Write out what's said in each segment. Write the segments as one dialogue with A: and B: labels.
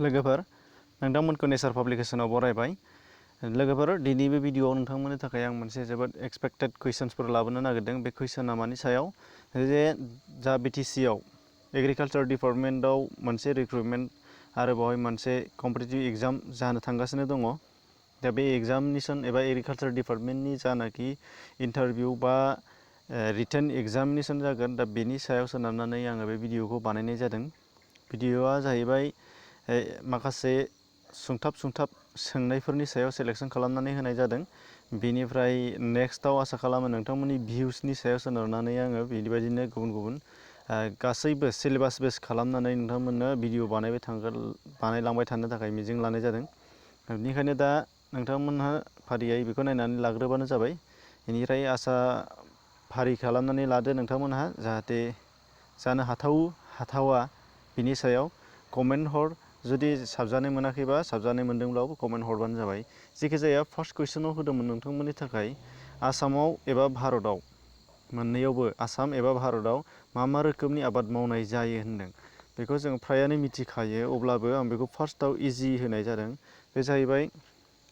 A: लोगोफोर नोंथांमोनखौ नेचार पाब्लिकेशनाव बरायबाय। लोगोफोर दिनै बे भिडिअआव नोंथांमोननि थाखाय आं मोनसे जोबोद एक्सपेक्टेड कुइसन्सफोर लाबोनो नागिरदों। बे कुइसना मानि सायाव जे जा बिटिसिआव एग्रिकालचार डिपार्टमेन्टआव मोनसे रिक्रुटमेन्ट आरो बेवहाय मोनसे कम्पिटिटिभ एग्जाम जानो थांगासिनो दङ। दा बे एग्जामिनेसन एबा एग्रिकालचार डिपार्टमेन्टनि जानाखि इन्टारभिउ बा रिटेन एग्जामिनेसन जागोन, दा बेनि सायाव सोनारनानै आङो बे भिडिअखौ बानायनाय जादों। भिडिअआ जाहैबाय माखासे सुंथाब सोंनायफोरनि सायाव सेलेक्सन खालामनानै होनाय जादों। बेनिफ्राय नेक्स्टआव आसा खालामो नोंथांमोननि भिउसनि सायाव सोनारनानै आङो बेबायदिनो गुबुन गुबुन गासैबो सिलेबास बेस खालामनानै नोंथांमोननो भिडिअ बानायलांबाय थानो थाखाय मिजिं लानाय जादों। बेनिखायनो दा नोंथांमोनहा फारियै बेखौ नायनानै लाग्रोबानो जाबाय। बेनिफ्राय आसा फारि खालामनानै लादो नोंथांमोनहा, जाहाथे जानो हाथावा बिनि सायाव कमेन्ट हर। जुदि साबजानाय मोनाखैबा साबजानाय मोनदोंब्लाबो कमेन्ट हरबानो जाबाय। जेखिजाया फार्स्ट कुइसनाव होदोंमोन नोंथांमोननि थाखाय आसामाव एबा भारतआव मोननैयावबो आसाम एबा भारतआव मा रोखोमनि आबाद मावनाय जायो होनदों। बेखौ जों फ्रायानो मिथिखायो, अब्लाबो आं बेखौ फार्स्टआव इजि होनाय जादों। बे जाहैबाय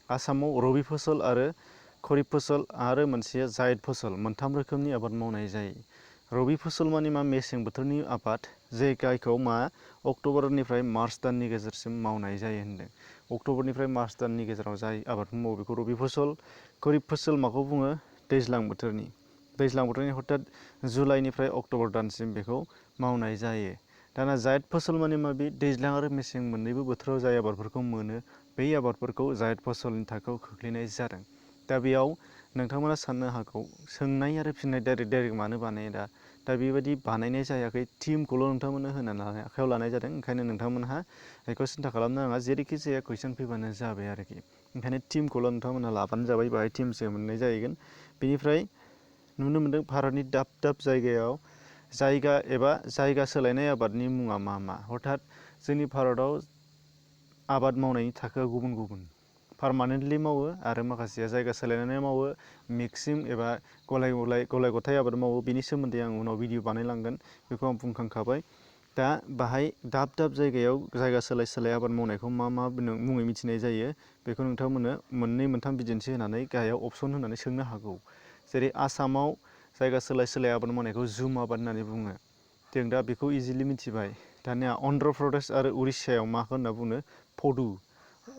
A: आसामाव रबि फसल आरो खरिफ फसल आरो मोनसेया जायद फसल, मोनथाम रोखोमनि आबाद मावनाय जायो। रबि फसल मानि मा? मेसें बोथोरनि आबाद, जे जायखौ अक्ट'बरनिफ्राय मार्च दाननि गेजेरसिम मावनाय जायो होनदों। अक्ट'बरनिफ्राय मार्च दाननि गेजेराव जाय आबादखौ मावो बेखौ रबि फसल। खरिफ फसल माखौ बुङो? दैज्लां बोथोरनि हथात जुलाइनिफ्राय अक्ट'बर दानसिम बेखौ मावनाय जायो। दाना जायद फसल माने मा? बे दैज्लां आरो मेसें मोननैबो बोथोराव जाय आबादफोरखौ मोनो, बै आबादफोरखौ जायद फसलनि थाखोआव खोख्लैनाय जादों। दा बेयाव नोंथांमोना साननो हागौ, सोंनाय आरो फिननाय डाइरेक्ट मानो बानायो? दा बेबायदि बानायनाय जायाखै, टिमखौल' नोंथांमोननो होनानै आखायाव लानाय जादों। ओंखायनो नोंथांमोनहा बेखौ सिन्था खालामनो नाङा, जेरैखि जाया कुइसन फैबानो जाबाय आरोखि। ओंखायनो टिमखौल' नोंथांमोनहा लाबानो जाबाय, बेहाय टिमसो मोननाय जाहैगोन। बेनिफ्राय नुनो मोन्दों भारतनि दाब जायगायाव जायगा सोलायनाय आबादनि मुङा मा? हथात जोंनि भारतआव आबाद मावनायनि थाखोआ गुबुन गुबुन, पारमानेन्टलि मावो आरो माखासेया जायगा सोलायनानै मावो, मिक्सिं एबा गलाय गथाय आबाद मावो। बेनि सोमोन्दै आं उनाव भिडिअ बानायलांगोन, बेखौ आं बुंखांखाबाय। दा बाहाय दाब जायगायाव जायगा सोलाय आबाद मावनायखौ मा मुङै मिथिनाय जायो, बेखौ नोंथांमोननो मोननै मोनथाम बिदिन्थि होनानै गाहायाव अपसन होनानै सोंनो हागौ। जेरै आसामाव जायगा सोलाय आबाद मावनायखौ जुम आबाद होननानै बुङो। जों दा बेखौ इजिलि मिथिबाय। दानिया अन्ध्र प्रदेश आरो उरिष्यायाव माखौ होनना बुङो? फदु।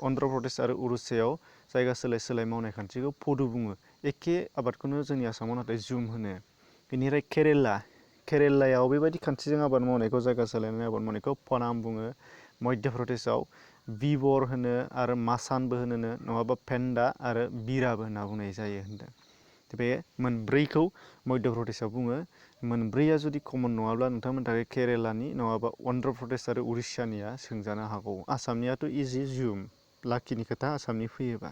A: अन्ध्र प्रदेश आरो उरिष्यायाव जायगा सोलाय मावनाय खान्थिखौ फदु बुङो। एखे आबादखौनो जोंनि आसामाव नाथाय जुम होनो। बेनिफ्राय केरेलायाव बेबायदि खान्थिजों आबाद मावनायखौ, जायगा सोलायनानै आबाद मावनायखौ पनाम बुङो। मध्य प्रदेशआव बिबर होनो आरो मासानबो होनो, नङाबा फेन्दा आरो बिराबो होनना बुंनाय जायो होनदों। बे मोनब्रैखौ मध्य प्रदेशआव बुङो। मोनब्रैया जुदि कमन नङाब्ला नोंथांमोननि थाखाय केरेलानि नङाबा अन्ध्र प्रदेश आरो उरिष्यानिया सोंजानो हागौ। आसामनियाथ' इजि, जुम। लाखिनि खोथा आसामनि फैयोबा।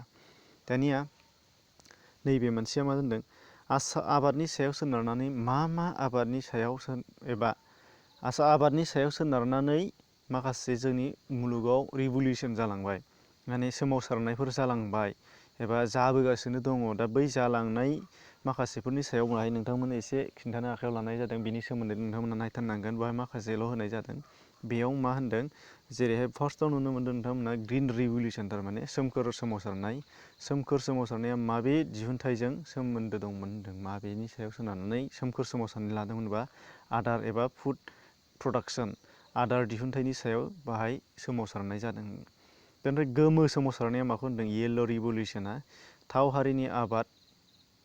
A: दानिया नैबे मोनसेया मा होनदों? आबादनि सायाव सोनारनानै मा आबादनि सायाव आबादनि सायाव सोनारनानै माखासे जोंनि मुलुगाव रिभलिउसन जालांबाय, माने सोमावसारनायफोर जालांबाय एबा जाबोगासिनो दङ। दा बै जालांनाय माखासेफोरनि सायाव बाहाय नोंथांमोननो एसे खिन्थानो आखायाव लानाय जादों। बिनि सोमोन्दै नोंथांमोना नायथारनांगोन। बेवहाय माखासेल' होनाय जादों। बेयाव मा होनदों? जेरैहाय फार्स्टआव नुनो मोन्दों नोंथांमोना ग्रिन रिभलिउसन, थारमाने सोमखोर सोमावसारनाया माबे दिहुनथाइजों सोमोन्दो दंमोन होनदों। माबेनि सायाव सोनारनानै सोमखोर सोमावसारनाय लादोंमोनबा? आदार एबा फुड प्रडाक्सन, आदार दिहुनथाइनि सायाव बाहाय सोमावसारनाय जादों। बेनिफ्राय गोमो सोमावसारनाया माखौ होनदों? येल्ल' रिभलिउसना थाव हारिनि आबाद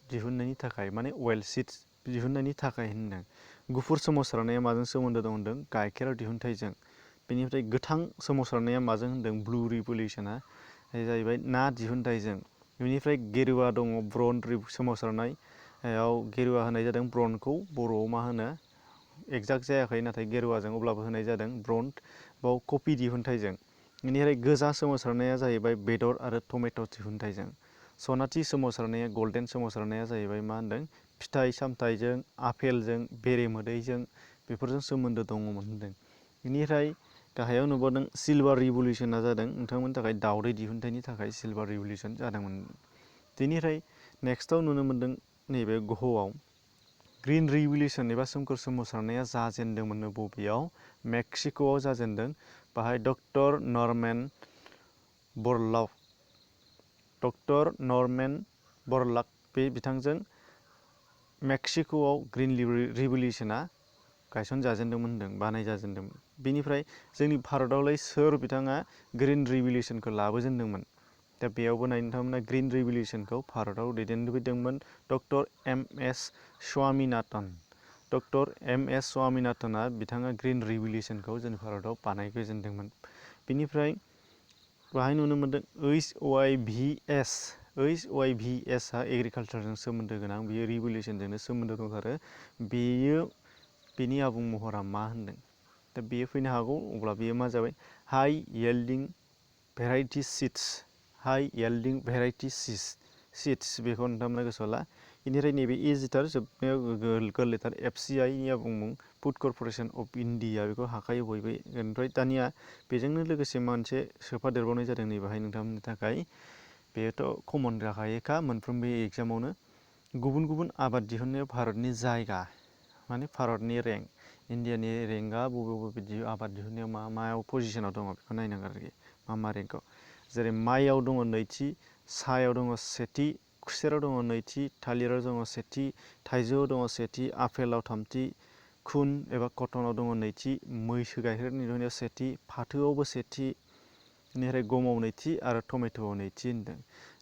A: दिहुननायनि थाखाय, माने अइल सीड्स दिहुननायनि थाखाय होनदों। गुफुर सोमावसारनाया माजों सोमोन्दो दं होनदों? गाइखेर दिहुनथाइजों। बेनिफ्राय गोथां सोमावसारनाया माजों होनदों? ब्लु रिभलिउसना जाहैबाय ना दिहुनथाइजों। बेनिफ्राय गेरुवा दङ, ब्रन सोमावसारनायाव गेरुवा होनाय जादों। ब्रनखौ बर'आव मा होनो एक्जाक्ट जायाखै, नाथाय गेरुवाजों अब्लाबो होनाय जादों। ब्रन बाव कफि दिहुनथाइजों। बेनिफ्राय गोजा सोमावसारनाया जाहैबाय बेदर आरो टमेट' दिहुनथाइजों। सनाथि सोमावसारनाया, गल्डेन सोमावसारनाया जाहैबाय मा होनदों? फिथाइ सामथाइजों, आफेलजों, बेरेमोदैजों, बेफोरजों सोमोन्दो दङमोन होनदों। बेनिफ्राय गाहायाव नुबावदों सिलभार रिभलिउसना जादों नोंथांमोननि थाखाय दावदै दिहुनथाइनि थाखाय सिलभार रिभलिउसन जादोंमोन। बेनिफ्राय नेक्स्टआव नुनो मोन्दों नैबे गहआव ग्रिन रिभलिउसन एबा सोमखोर सोमावसारनाया जाजेनदोंमोननो बबेयाव? मेक्सिक'आव जाजेनदों। बाहाय डक्टर नर्मेन बरलाक बे बिथांजों मेक्सिक'आव ग्रीन रिभलिउसना गायसनजाजेनदोंमोन होनदों, बानायजाजेनदोंमोन। बेनिफ्राय जोंनि भारतआवलाय सोर बिथाङा ग्रीन रिभलिउसनखौ लाबोजेनदोंमोन? दा बेयावबो नायनो नोंथांमोना ग्रीन रिभलिउसनखौ भारतआव दैदेनबोदोंमोन डक्टर एम.एस. स्वामीनाथन। डक्टर एम.एस. स्वामीनाथना बिथाङा ग्रीन रिभलिउसनखौ जोंनि भारतआव बानायजेनदोंमोन। बेनिफ्राय बाहाय नुनो मोनदों OYVS एग्रिकालचारजों सोमोन्दो गोनां, बेयो रिभलिउसनजोंनो सोमोन्दो दंथारो। बेनि आबुं महरा मा होनदों? दा बेयो फैनो हागौ, अब्ला बेयो मा जाबाय? हाई यील्डिं भेराइटि सीड्स बेखौ नोंथांमोना गोसोआव ला। बेनिफ्राय नैबे इजिथार, जोबनायाव गोरलैथार FCIनि आबुं मुं फुड कर्प'रेसन अफ इन्डिया, बेखौ हाखायो बयबो। ओमफ्राय दानिया बेजोंनो लोगोसे मोनसे सोफादेरबावनाय जादों नैबेहाय नोंथांमोननि थाखाय। बेथ' कमन जाखायोखा मोनफ्रोमबो एग्जामावनो। गुबुन गुबुन आबाद दिहुननायाव भारतनि जायगा, माने भारतनि रेंक, इन्डियानि रेंकआ बबे बबे आबाद दिहुननायाव मायाव पजिसनाव दङ बेखौ नायनांगोन आरोखि, मा रेंकआव। जेरै माइआव दङ नैथि, साहायाव दङ सेथि, खुसेराव दङ नैथि, थालिराव दङ सेथि, थाइजौआव दङ सेथि, आपेलाव थामथि, खुन एबा कटनाव दङ नैथि, मैसो गाइखेरनि दिहुननायाव सेथि, फाथोआवबो सेथि, बेनिफ्राय गमाव नैथि आरो टमेट'आव नैथि होनदों।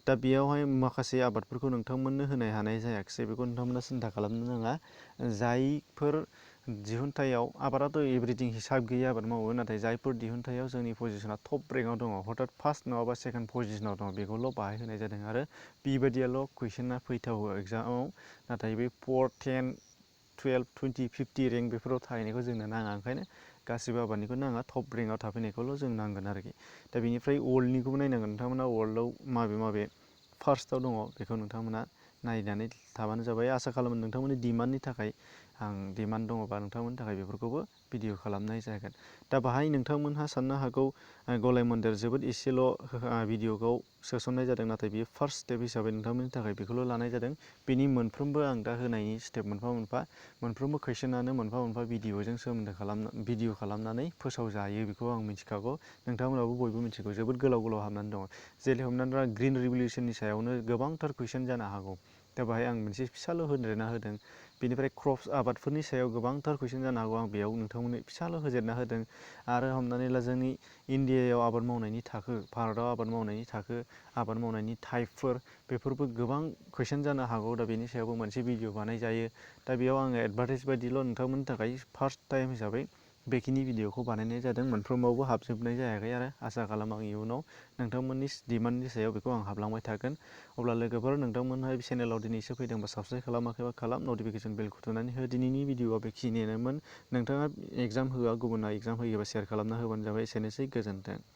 A: दा बेयावहाय माखासे आबादफोरखौ नोंथांमोननो होनो हानाय जायाखिसै, बेखौ नोंथांमोना सिन्था खालामनो नाङा। जायफोर दिहुनथायाव, आबादाथ' एभ्रिथिं हिसाब गैयि आबाद मावो, नाथाय जायफोर दिहुनथायाव जोंनि पजिसना टप रेंकआव दङ, हथात फार्स्ट नङाबा सेकेन्ड पजिसनाव दङ, बेखौल' बाहाय होनाय जादों। आरो बेबायदियाल' कुइसना फैथावो एग्जामाव। नाथाय बे 4, 10, 12, 20, 50 रेंक बेफोराव थाहैनायखौ जोंनो नाङा। ओंखायनो गासिबो आबादनिखौ नाङा, टप रेंकआव थाफैनायखौल' जों नांगोन आरोखि। दा बेनिफ्राय वर्ल्डनिखौबो नायनांगोन नोंथांमोना, वर्ल्डआव माबे फार्स्टआव दङ बेखौ नोंथांमोना नायनानै थाबानो जाबाय। आसा खालामो नोंथांमोननि डिमान्डनि थाखाय, आं डिमान्ड दङबा नोंथांमोननि थाखाय बेफोरखौबो भिडिअ खालामनाय जागोन। दा बाहाय नोंथांमोनहा साननो हागौ गलाय मोन्देर, जोबोद एसेल' भिडिअखौ सोसननाय जादों, नाथाय बेयो फार्स्ट स्टेप हिसाबै नोंथांमोननि थाखाय बेखौल' लानाय जादों। बेनि मोनफ्रोमबो आं दा होनायनि स्टेप मोनफ्रोमबो कुइसनानो मोनफा मोनफा भिडिअजों सोमोन्दो भिडिअ खालामनानै फोसावजायो, बेखौ आं मिथिखागौ। नोंथांमोनाबो बयबो मिथिगौ, जोबोद गोलाव हाबनानै दङ। जेरै हमनानै ला ग्रीन रिभलिउसननि सायावनो गोबांथार कुइसन जानो हागौ। दा बाहाय आं मोनसे फिसाल' होदेरना होदों। बेनिफ्राय क्रप्स आबादफोरनि सायाव गोबांथार कुइसन जानो हागौ, आं बेयाव नोंथांमोननो फिसाल' होदेरना होदों। आरो हमनानै ला जोंनि इन्डियायाव आबाद मावनायनि थाखो, भारतआव आबाद मावनायनि थाखो, आबाद मावनायनि टाइपफोर, बेफोरबो गोबां कुइसन जानो हागौ। दा बेनि सायावबो मोनसे भिडिअ बानायजायो। दा बेयाव आङो एडभार्टाइज बायदिल' नोंथांमोननि थाखाय फार्स्ट टाइम हिसाबै बेखिनि भिडिअखौ बानायनाय जादों। मोनफ्रोमावबो हाबजोबनाय जायाखै, आरो आसा खालामो आं इयुनाव नोंथांमोननि डिमान्डनि सायाव बेखौ आं हाबलांबाय थागोन। अब्ला लोगोफोर, नोंथांमोनहा चेनेलाव दिनैसो फैदोंबा साबस्क्राइब खालामाखैबा खालाम, नटिफिकेसन बेलखौ थुनानै हो। दिनैनि भिडिअआ बेखिनियानोमोन। नोंथाङा एग्जाम होआ, गुबुना एग्जाम होयोबा शेयार खालामना होबानो जाबाय। एसेनोसै, गोजोन्थों।